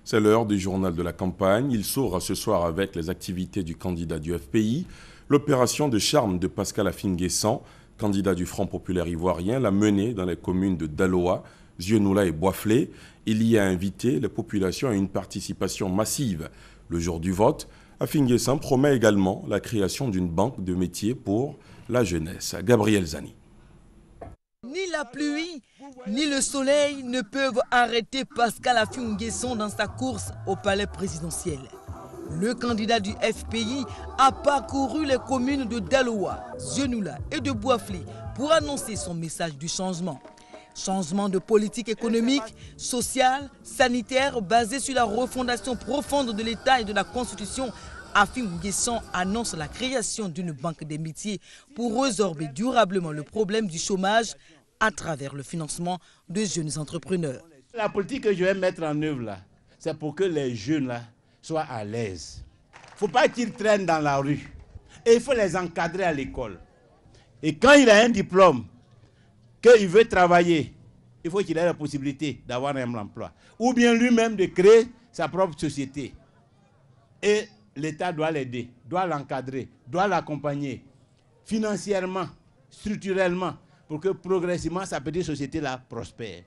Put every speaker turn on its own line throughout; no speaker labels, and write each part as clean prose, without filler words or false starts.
C'est l'heure du journal de la campagne. Il s'ouvre ce soir avec les activités du candidat du FPI. L'opération de charme de Pascal Affi-N'Guessan, candidat du Front populaire ivoirien, l'a mené dans les communes de Daloa, Zieunula et Boisflé. Il y a invité les populations à une participation massive. Le jour du vote, Affi-N'Guessan promet également la création d'une banque de métiers pour la jeunesse. Gabriel Zani.
Ni la pluie, ni le soleil ne peuvent arrêter Pascal Affi-N'Guessan dans sa course au palais présidentiel. Le candidat du FPI a parcouru les communes de Daloa, Zieunula et de Boisflé pour annoncer son message du changement. Changement de politique économique, sociale, sanitaire, basé sur la refondation profonde de l'État et de la Constitution. Affi-N'Guessan annonce la création d'une banque des métiers pour résorber durablement le problème du chômage à travers le financement de jeunes entrepreneurs.
La politique que je vais mettre en œuvre là, c'est pour que les jeunes là soient à l'aise. Il ne faut pas qu'ils traînent dans la rue. Et il faut les encadrer à l'école. Et quand il a un diplôme, qu'il veut travailler, il faut qu'il ait la possibilité d'avoir un emploi. Ou bien lui-même de créer sa propre société. Et l'État doit l'aider, doit l'encadrer, doit l'accompagner financièrement, structurellement, pour que progressivement sa petite société-là prospère.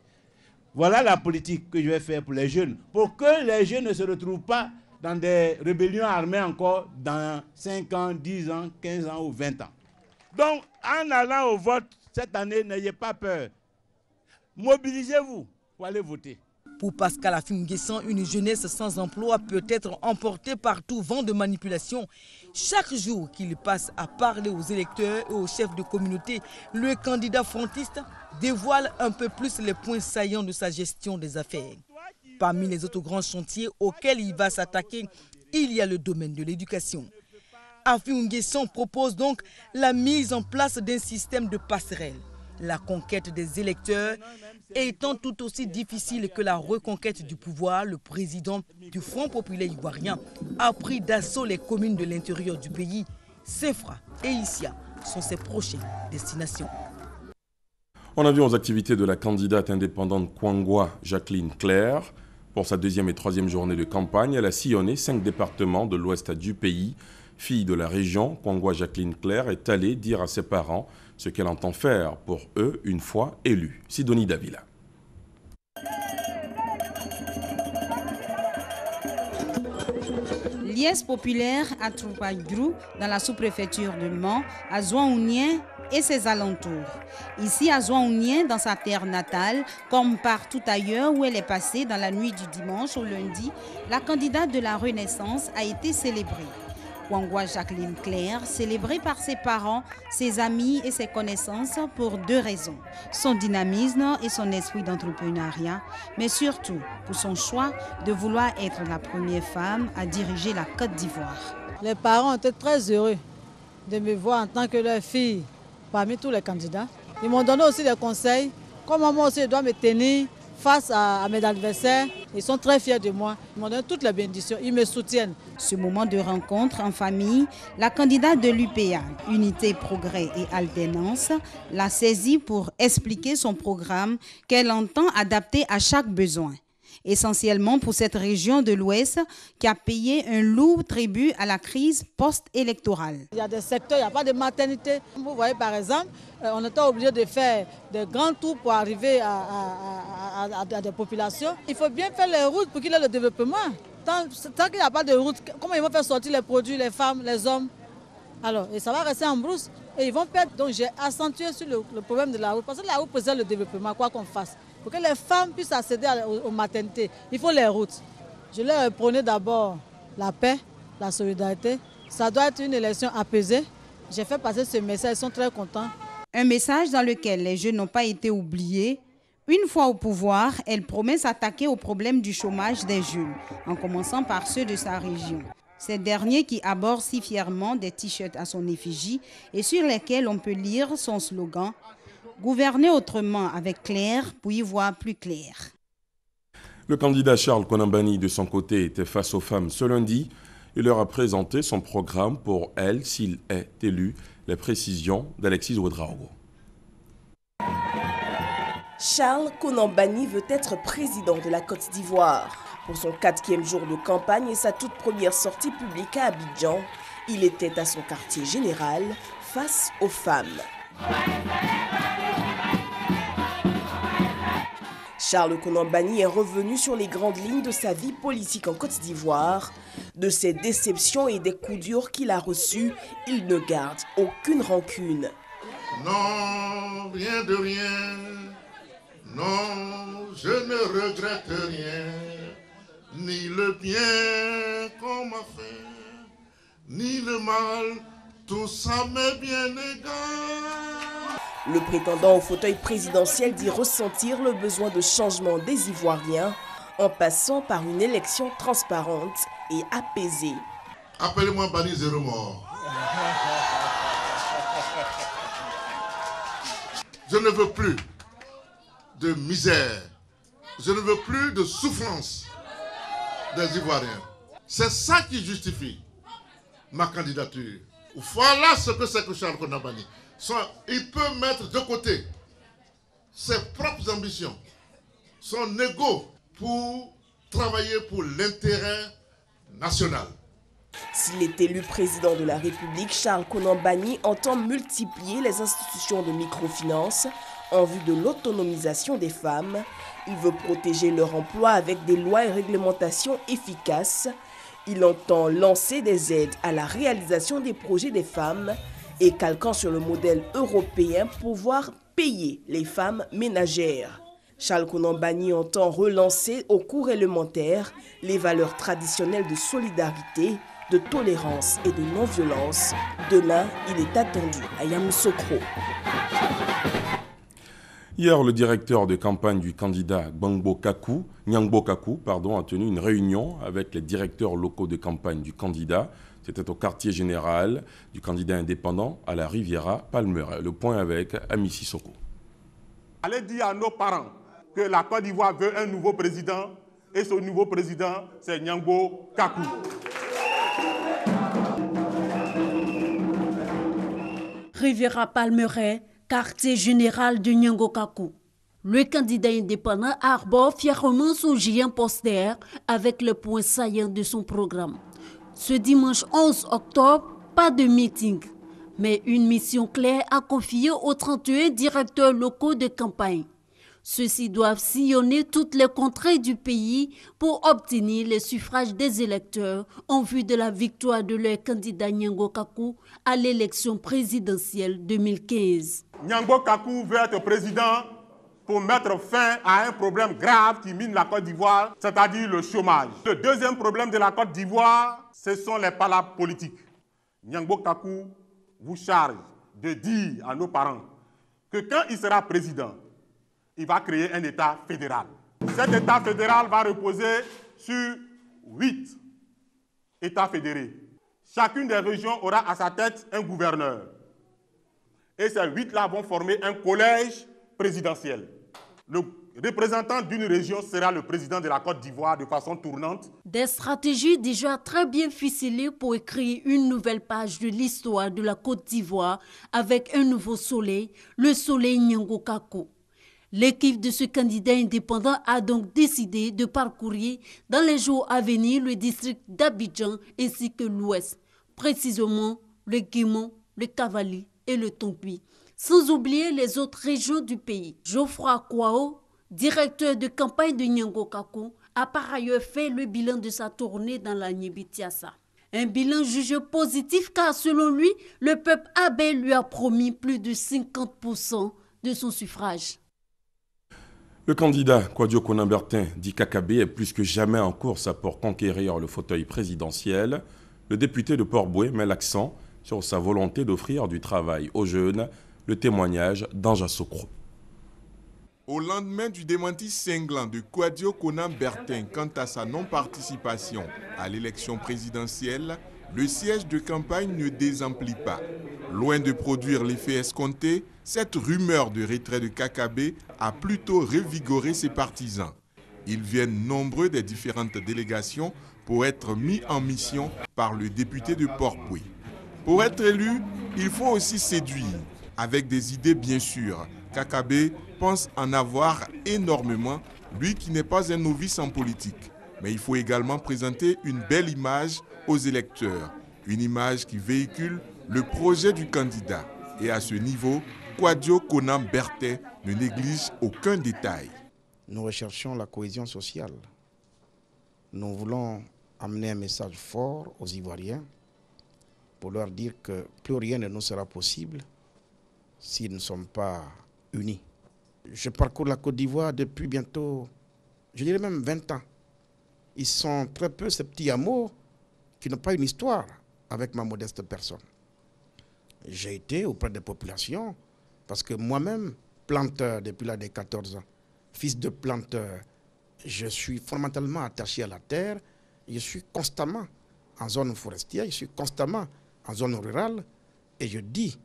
Voilà la politique que je vais faire pour les jeunes, pour que les jeunes ne se retrouvent pas dans des rébellions armées encore dans 5 ans, 10 ans, 15 ans ou 20 ans. Donc, en allant au vote cette année, n'ayez pas peur. Mobilisez-vous pour aller voter.
Pour Pascal Affi-N'Guessan, une jeunesse sans emploi peut être emportée par tout vent de manipulation. Chaque jour qu'il passe à parler aux électeurs et aux chefs de communauté, le candidat frontiste dévoile un peu plus les points saillants de sa gestion des affaires. Parmi les autres grands chantiers auxquels il va s'attaquer, il y a le domaine de l'éducation. Affi-N'Guessan propose donc la mise en place d'un système de passerelles. La conquête des électeurs étant tout aussi difficile que la reconquête du pouvoir, le président du Front populaire ivoirien a pris d'assaut les communes de l'intérieur du pays. Sefra et Issia sont ses prochaines destinations.
On a vu aux activités de la candidate indépendante Kwangwa Jacqueline Claire. Pour sa deuxième et troisième journée de campagne, elle a sillonné 5 départements de l'ouest du pays. Fille de la région, Kwangwa Jacqueline Claire est allée dire à ses parents ce qu'elle entend faire pour eux une fois élue. Sidonie Davila.
Liesse populaire à Troupaïdrou, dans la sous-préfecture de Mans, à Zouaounien et ses alentours. Ici à Zouaounien, dans sa terre natale, comme partout ailleurs où elle est passée dans la nuit du dimanche au lundi, la candidate de la Renaissance a été célébrée. Kwangwa Jacqueline Claire, célébrée par ses parents, ses amis et ses connaissances pour 2 raisons. Son dynamisme et son esprit d'entrepreneuriat, mais surtout pour son choix de vouloir être la première femme à diriger la Côte d'Ivoire.
Les parents étaient très heureux de me voir en tant que leur fille parmi tous les candidats. Ils m'ont donné aussi des conseils, comment moi aussi je dois me tenir face à mes adversaires. Ils sont très fiers de moi. Ils m'ont donné toutes les bénédictions. Ils me soutiennent.
Ce moment de rencontre en famille, la candidate de l'UPA, Unité, Progrès et Alternance, l'a saisie pour expliquer son programme qu'elle entend adapter à chaque besoin. Essentiellement pour cette région de l'Ouest qui a payé un lourd tribut à la crise post-électorale.
Il y a des secteurs, il n'y a pas de maternité. Vous voyez par exemple, on était obligé de faire des grands tours pour arriver à des populations. Il faut bien faire les routes pour qu'il y ait le développement. Tant qu'il n'y a pas de route, comment ils vont faire sortir les produits, les femmes, les hommes? Alors, et ça va rester en brousse et ils vont perdre. Donc j'ai accentué sur le problème de la route parce que la route présente le développement, quoi qu'on fasse. Pour que les femmes puissent accéder aux maternités, il faut les routes. Je leur prônais d'abord la paix, la solidarité. Ça doit être une élection apaisée. J'ai fait passer ce message, ils sont très contents.
Un message dans lequel les jeunes n'ont pas été oubliés. Une fois au pouvoir, elle promet s'attaquer au problème du chômage des jeunes, en commençant par ceux de sa région. Ces derniers qui abordent si fièrement des t-shirts à son effigie et sur lesquels on peut lire son slogan « Gouverner autrement avec Claire pour y voir plus clair ».
Le candidat Charles Konambani, de son côté, était face aux femmes ce lundi. Il leur a présenté son programme pour elle, s'il est élu, les précisions d'Alexis Ouedraogo.
Charles Konambani veut être président de la Côte d'Ivoire. Pour son 4e jour de campagne et sa toute première sortie publique à Abidjan, il était à son quartier général face aux femmes. Charles Konan Banny est revenu sur les grandes lignes de sa vie politique en Côte d'Ivoire. De ses déceptions et des coups durs qu'il a reçus, il ne garde aucune rancune.
Non, rien de rien. Non, je ne regrette rien. Ni le bien qu'on m'a fait, ni le mal, tout ça m'est bien égal.
Le prétendant au fauteuil présidentiel dit ressentir le besoin de changement des Ivoiriens en passant par une élection transparente et apaisée.
Appelez-moi Banny Zéro Mort. Je ne veux plus de misère. Je ne veux plus de souffrance des Ivoiriens. C'est ça qui justifie ma candidature. Voilà ce que c'est que Charles Konan Banny. Il peut mettre de côté ses propres ambitions, son ego pour travailler pour l'intérêt national.
S'il est élu président de la République, Charles Konan Banny entend multiplier les institutions de microfinance en vue de l'autonomisation des femmes. Il veut protéger leur emploi avec des lois et réglementations efficaces. Il entend lancer des aides à la réalisation des projets des femmes et calquant sur le modèle européen, pouvoir payer les femmes ménagères. Charles Konan Banny entend relancer au cours élémentaire les valeurs traditionnelles de solidarité, de tolérance et de non-violence. Demain, il est attendu à Yamoussoukro.
Hier, le directeur de campagne du candidat Nyangbo Kaku a tenu une réunion avec les directeurs locaux de campagne du candidat. C'était au quartier général du candidat indépendant à la Riviera Palmeraie. Le point avec Ami Sissoko.
Allez dire à nos parents que la Côte d'Ivoire veut un nouveau président et ce nouveau président, c'est Nyangbo Kaku.
Riviera Palmeraie, quartier général de Nyangbo Kaku. Le candidat indépendant arbore fièrement son géant poster avec le point saillant de son programme. Ce dimanche 11 octobre, pas de meeting, mais une mission claire à confier aux 31 directeurs locaux de campagne. Ceux-ci doivent sillonner toutes les contrées du pays pour obtenir les suffrages des électeurs en vue de la victoire de leur candidat Nyangbo Kaku à l'élection présidentielle 2015.
Nyangbo Kaku veut être président pour mettre fin à un problème grave qui mine la Côte d'Ivoire, c'est-à-dire le chômage. Le deuxième problème de la Côte d'Ivoire, ce sont les palabres politiques. Nyangbo Kaku vous charge de dire à nos parents que quand il sera président, il va créer un État fédéral. Cet État fédéral va reposer sur 8 États fédérés. Chacune des régions aura à sa tête un gouverneur. Et ces 8-là vont former un collège présidentiel. Le représentant d'une région sera le président de la Côte d'Ivoire de façon tournante.
Des stratégies déjà très bien ficelées pour écrire une nouvelle page de l'histoire de la Côte d'Ivoire avec un nouveau soleil, le soleil Nyangbo Kaku. L'équipe de ce candidat indépendant a donc décidé de parcourir dans les jours à venir le district d'Abidjan ainsi que l'Ouest, précisément le Guémon, le Cavali et le Tonkuy, sans oublier les autres régions du pays. Geoffroy Kwao, directeur de campagne de Nyangbo Kaku, a par ailleurs fait le bilan de sa tournée dans la Niébitiassa. Un bilan jugé positif car selon lui, le peuple abé lui a promis plus de 50% de son suffrage.
Le candidat Kouadio Konan Bertin dit qu'Akabe est plus que jamais en course pour conquérir le fauteuil présidentiel. Le député de Port-Boué met l'accent sur sa volonté d'offrir du travail aux jeunes. Le témoignage d'Anja Sokro.
Au lendemain du démenti cinglant de Kouadio Konan Bertin quant à sa non-participation à l'élection présidentielle, le siège de campagne ne désemplit pas. Loin de produire l'effet escompté, cette rumeur de retrait de Kakabe a plutôt revigoré ses partisans. Ils viennent nombreux des différentes délégations pour être mis en mission par le député de Port-Boué. Pour être élu, il faut aussi séduire, avec des idées bien sûr. Kakabe pense en avoir énormément, lui qui n'est pas un novice en politique. Mais il faut également présenter une belle image aux électeurs, une image qui véhicule le projet du candidat. Et à ce niveau, Kwadwo Konan Bertin ne néglige aucun détail.
Nous recherchons la cohésion sociale. Nous voulons amener un message fort aux Ivoiriens pour leur dire que plus rien ne nous sera possible s'ils ne sont pas unis. Je parcours la Côte d'Ivoire depuis bientôt, je dirais même 20 ans. Ils sont très peu ces petits hameaux qui n'ont pas une histoire avec ma modeste personne. J'ai été auprès des populations parce que moi-même, planteur depuis l'âge de 14 ans, fils de planteur, je suis fondamentalement attaché à la terre. Je suis constamment en zone forestière, je suis constamment en zone rurale. Et je dis,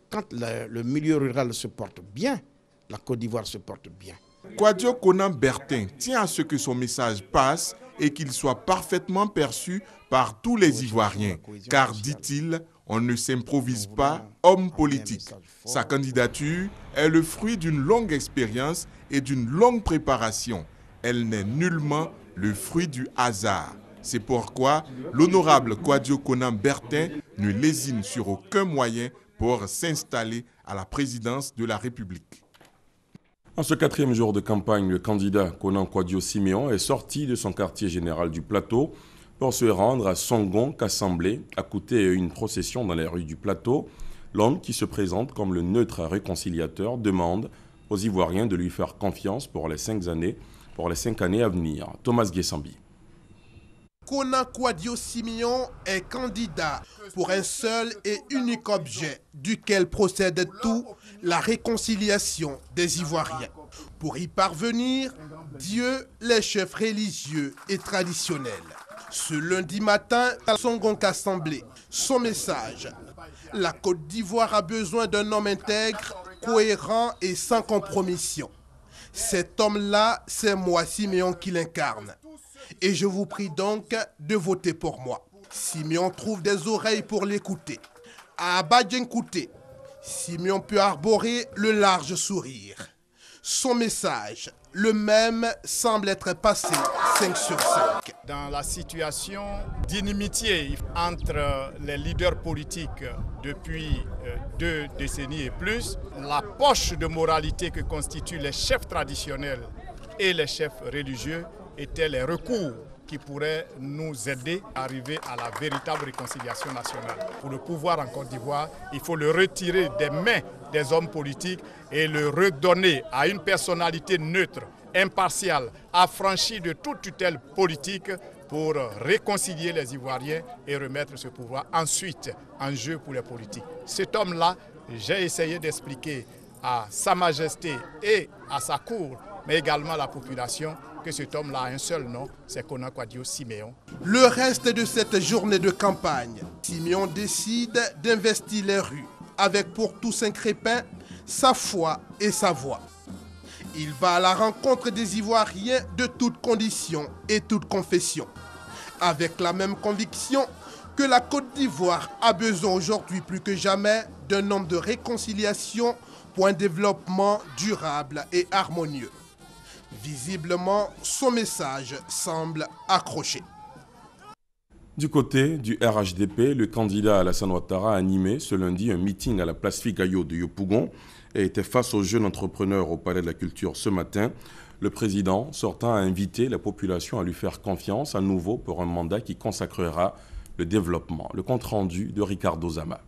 quand le milieu rural se porte bien, la Côte d'Ivoire se porte bien.
Kwadwo Konan Bertin tient à ce que son message passe et qu'il soit parfaitement perçu par tous les Ivoiriens. Car, dit-il, on ne s'improvise pas homme politique. Sa candidature est le fruit d'une longue expérience et d'une longue préparation. Elle n'est nullement le fruit du hasard. C'est pourquoi l'honorable Kwadwo Konan Bertin ne lésine sur aucun moyen pour s'installer à la présidence de la République.
En ce 4e jour de campagne, le candidat Konan Kwadwo Siméon est sorti de son quartier général du Plateau pour se rendre à Songon Kassamblé, accoutez à une procession dans les rues du Plateau. L'homme qui se présente comme le neutre réconciliateur demande aux Ivoiriens de lui faire confiance pour les 5 années à venir. Thomas Guessambi.
Konan Kwadwo Siméon est candidat pour un seul et unique objet duquel procède tout, la réconciliation des Ivoiriens. Pour y parvenir, Dieu, les chefs religieux et traditionnels. Ce lundi matin, à Songon Kassamblé, son message: la Côte d'Ivoire a besoin d'un homme intègre, cohérent et sans compromission. Cet homme-là, c'est moi, Siméon, qui l'incarne. Et je vous prie donc de voter pour moi. Siméon trouve des oreilles pour l'écouter. À Abadjenkouté, Siméon peut arborer le large sourire. Son message, le même, semble être passé 5 sur 5.
Dans la situation d'inimitié entre les leaders politiques depuis 2 décennies et plus, la poche de moralité que constituent les chefs traditionnels et les chefs religieux étaient les recours qui pourraient nous aider à arriver à la véritable réconciliation nationale. Pour le pouvoir en Côte d'Ivoire, il faut le retirer des mains des hommes politiques et le redonner à une personnalité neutre, impartiale, affranchie de toute tutelle politique pour réconcilier les Ivoiriens et remettre ce pouvoir ensuite en jeu pour les politiques. Cet homme-là, j'ai essayé d'expliquer à Sa Majesté et à sa cour, mais également à la population, que cet homme-là a un seul nom, c'est Konan Kwadwo Siméon.
Le reste de cette journée de campagne, Siméon décide d'investir les rues, avec pour Toussaint Crépin sa foi et sa voix. Il va à la rencontre des Ivoiriens de toutes conditions et toutes confessions, avec la même conviction que la Côte d'Ivoire a besoin aujourd'hui plus que jamais d'un homme de réconciliation pour un développement durable et harmonieux. Visiblement, son message semble accroché.
Du côté du RHDP, le candidat Alassane Ouattara a animé ce lundi un meeting à la place Figayo de Yopougon et était face aux jeunes entrepreneurs au Palais de la Culture ce matin. Le président sortant a invité la population à lui faire confiance à nouveau pour un mandat qui consacrera le développement. Le compte-rendu de Ricardo Zama.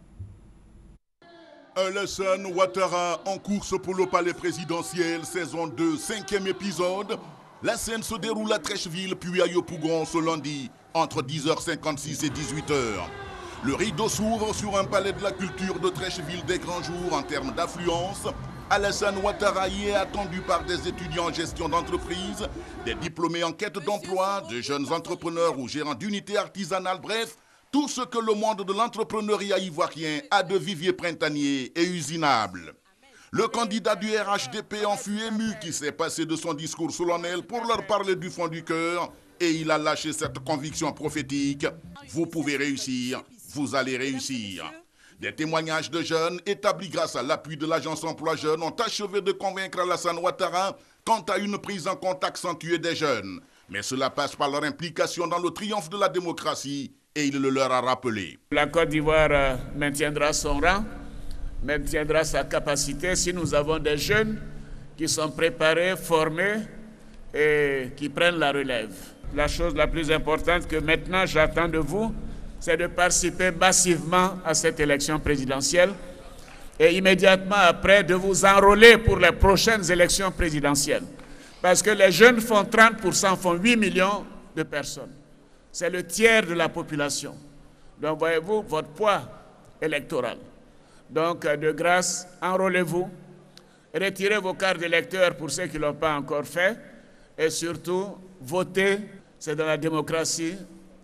Alassane Ouattara en course pour le palais présidentiel, saison 2, 5e épisode. La scène se déroule à Trècheville puis à Yopougon ce lundi, entre 10h56 et 18h. Le rideau s'ouvre sur un palais de la culture de Trècheville des grands jours en termes d'affluence. Alassane Ouattara y est attendu par des étudiants en gestion d'entreprise, des diplômés en quête d'emploi, de jeunes entrepreneurs ou gérants d'unités artisanales, bref, tout ce que le monde de l'entrepreneuriat ivoirien a de vivier printanier et usinable. Le candidat du RHDP en fut ému qui s'est passé de son discours solennel pour leur parler du fond du cœur et il a lâché cette conviction prophétique. Vous pouvez réussir, vous allez réussir. Des témoignages de jeunes établis grâce à l'appui de l'agence Emploi Jeunes ont achevé de convaincre Alassane Ouattara quant à une prise en compte accentuée des jeunes. Mais cela passe par leur implication dans le triomphe de la démocratie et il le leur a rappelé.
La Côte d'Ivoire maintiendra son rang, maintiendra sa capacité si nous avons des jeunes qui sont préparés, formés et qui prennent la relève. La chose la plus importante que maintenant j'attends de vous, c'est de participer massivement à cette élection présidentielle et immédiatement après de vous enrôler pour les prochaines élections présidentielles. Parce que les jeunes font 30%, font 8 millions de personnes. C'est le tiers de la population. Donc voyez-vous votre poids électoral. Donc de grâce, enrôlez-vous, retirez vos cartes d'électeurs pour ceux qui ne l'ont pas encore fait et surtout votez. C'est dans la démocratie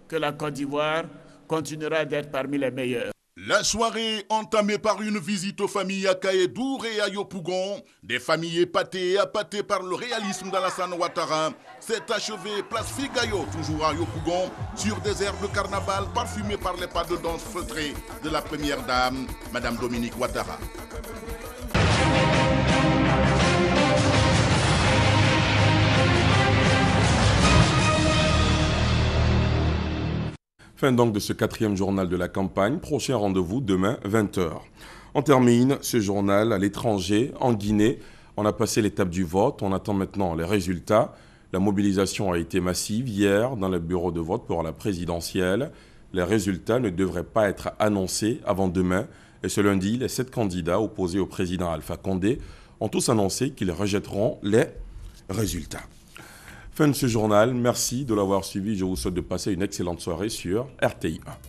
que la Côte d'Ivoire continuera d'être parmi les meilleurs.
La soirée entamée par une visite aux familles à Kaedour et à Yopougon, des familles épatées et appâtées par le réalisme d'Alassane Ouattara, s'est achevée place Figayo, toujours à Yopougon, sur des airs de carnaval parfumés par les pas de danse feutrés de la première dame, Madame Dominique Ouattara.
Fin donc de ce 4e journal de la campagne. Prochain rendez-vous demain, 20h. On termine ce journal à l'étranger, en Guinée. On a passé l'étape du vote. On attend maintenant les résultats. La mobilisation a été massive hier dans le bureau de vote pour la présidentielle. Les résultats ne devraient pas être annoncés avant demain. Et ce lundi, les 7 candidats opposés au président Alpha Condé ont tous annoncé qu'ils rejetteront les résultats. Fin de ce journal, merci de l'avoir suivi. Je vous souhaite de passer une excellente soirée sur RTI 1.